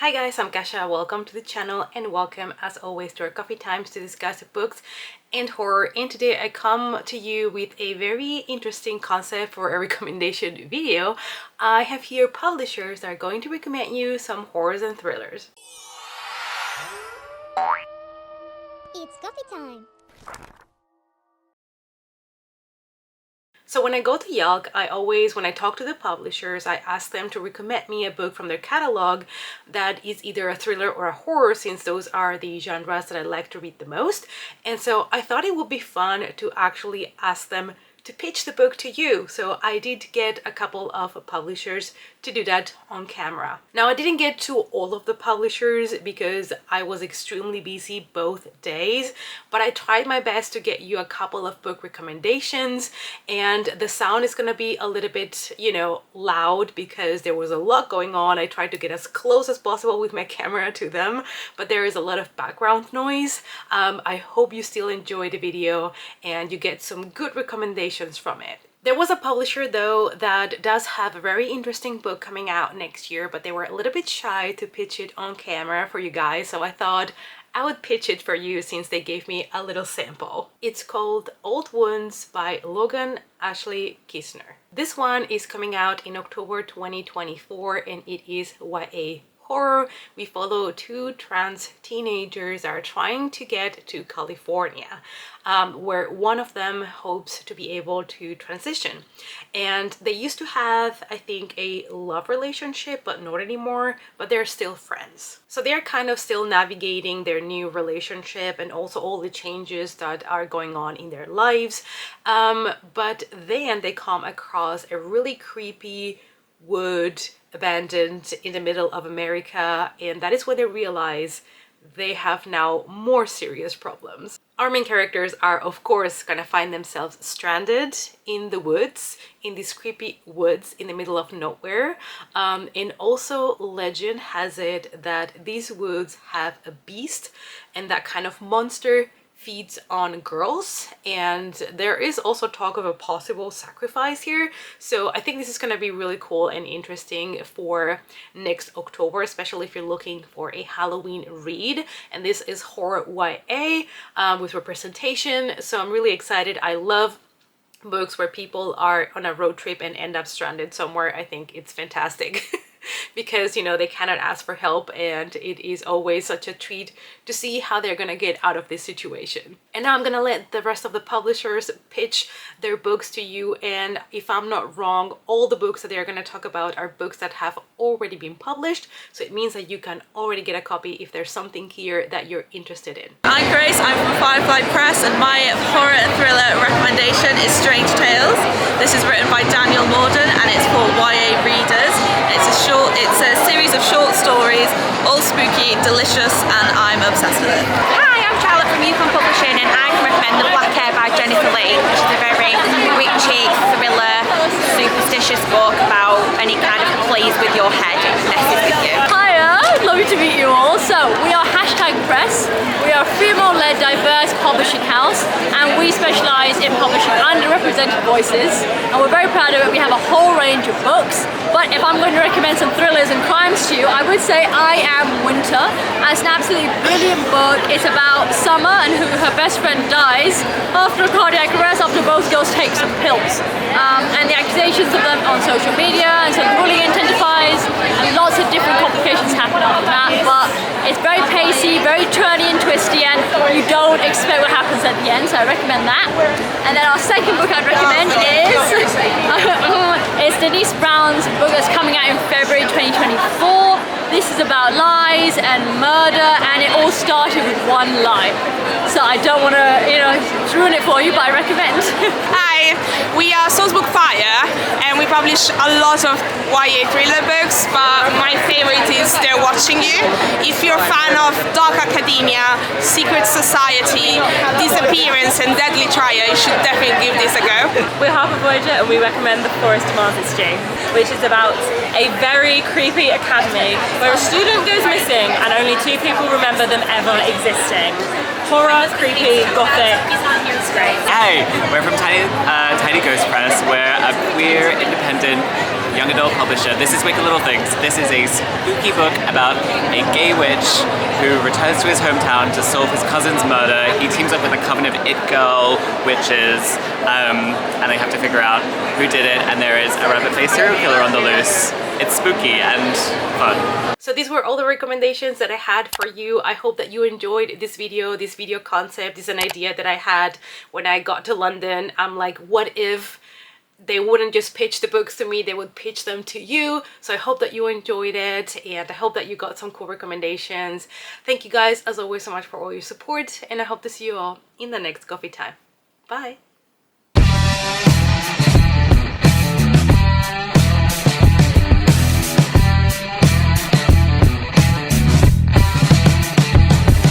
Hi guys, I'm Kasha. Welcome to the channel and welcome as always to our coffee times to discuss books and horror. And today I come to you with a very interesting concept for a recommendation video. I have here publishers that are going to recommend you some horrors and thrillers. It's coffee time! So when I go to YALC, when I talk to the publishers, I ask them to recommend me a book from their catalog that is either a thriller or a horror, since those are the genres that I like to read the most. And so I thought it would be fun to actually ask them to pitch the book to you. So I did get a couple of publishers to do that on camera. Now I didn't get to all of the publishers because I was extremely busy both days, but I tried my best to get you a couple of book recommendations, and the sound is gonna be a little bit, loud because there was a lot going on. I tried to get as close as possible with my camera to them, but there is a lot of background noise. I hope you still enjoy the video and you get some good recommendations from it. There was a publisher though that does have a very interesting book coming out next year, but they were a little bit shy to pitch it on camera for you guys, so I thought I would pitch it for you since they gave me a little sample. It's called Old Wounds by Logan Ashley Kisner. This one is coming out in October 2024 and it is YA horror. We follow two trans teenagers that are trying to get to California, where one of them hopes to be able to transition. And they used to have, I think, a love relationship, but not anymore, but they're still friends. So they're kind of still navigating their new relationship and also all the changes that are going on in their lives. But then they come across a really creepy wood abandoned in the middle of America, and that is when they realize they have now more serious problems. Our main characters are of course gonna find themselves stranded in the woods, in these creepy woods in the middle of nowhere, and also legend has it that these woods have a beast, and that kind of monster feeds on girls, and there is also talk of a possible sacrifice here. So I think this is going to be really cool and interesting for next October, especially if you're looking for a Halloween read. And this is horror YA with representation, so I'm really excited. I love books where people are on a road trip and end up stranded somewhere. I think it's fantastic. Because they cannot ask for help, and it is always such a treat to see how they're gonna get out of this situation. And now I'm gonna let the rest of the publishers pitch their books to you, and if I'm not wrong, all the books that they're gonna talk about are books that have already been published, so it means that you can already get a copy if there's something here that you're interested in. I'm Grace, I'm from Firefly Press, and my horror and thriller recommendation is Strange Tales. This is written by Daniel Morden and it's for YA readers. It's a series of short stories, all spooky, delicious, and I'm obsessed with it. Hi, I'm Charlotte from Yukon Publishing, and I can recommend The Black Hair by Jennifer Lee, which is a very witchy, thriller, superstitious book about any kind of plays with your head and messes with you. Hiya, lovely to meet you all. So we are #Press. We are a female-led, diverse publishing house, and we specialise in publishing underrepresented voices. And we're very proud of it. We have a whole range of books. But if I'm going to recommend some thrillers and crimes to you, I would say I Am Winter. It's an absolutely brilliant book. It's about Summer and her best friend dies after a cardiac arrest after both girls take some pills. And the accusations of them on social media, and some bullying intensifies, and lots of different complications happen after that. But it's very pacey, very turny and twisty, and you don't expect what happens at the end, so I recommend that. And then our second book I'd recommend is Denise Brown's book that's coming out in February 2024. This is about lies and murder, and it all started with one lie. So I don't want to, ruin it for you, but I recommend. Hi, we are Sourcebook Fire, and we publish a lot of YA thriller books, but my favorite is They're Watching You. If you're a fan of Dark Academia, Secret Society, Disappearance, and Deadly Trial, you should definitely give this a go. We're Harper Voyager, and we recommend The Forest Mars Exchange, which is about a very creepy academy where a student goes missing and only two people remember them ever existing. Horror, creepy, gothic, it's great. Hey, we're from Tiny Ghost Press. We're a queer, independent young adult publisher. This is Wicked Little Things. This is a spooky book about a gay witch who returns to his hometown to solve his cousin's murder. He teams up with a coven of it girl witches, and they have to figure out who did it, and there is a rabbit-faced serial killer on the loose. It's spooky and fun. So these were all the recommendations that I had for you. I hope that you enjoyed this video concept. This is an idea that I had when I got to London. I'm like, what if they wouldn't just pitch the books to me, they would pitch them to you. So I hope that you enjoyed it, and I hope that you got some cool recommendations. Thank you guys as always so much for all your support, and I hope to see you all in the next coffee time. Bye.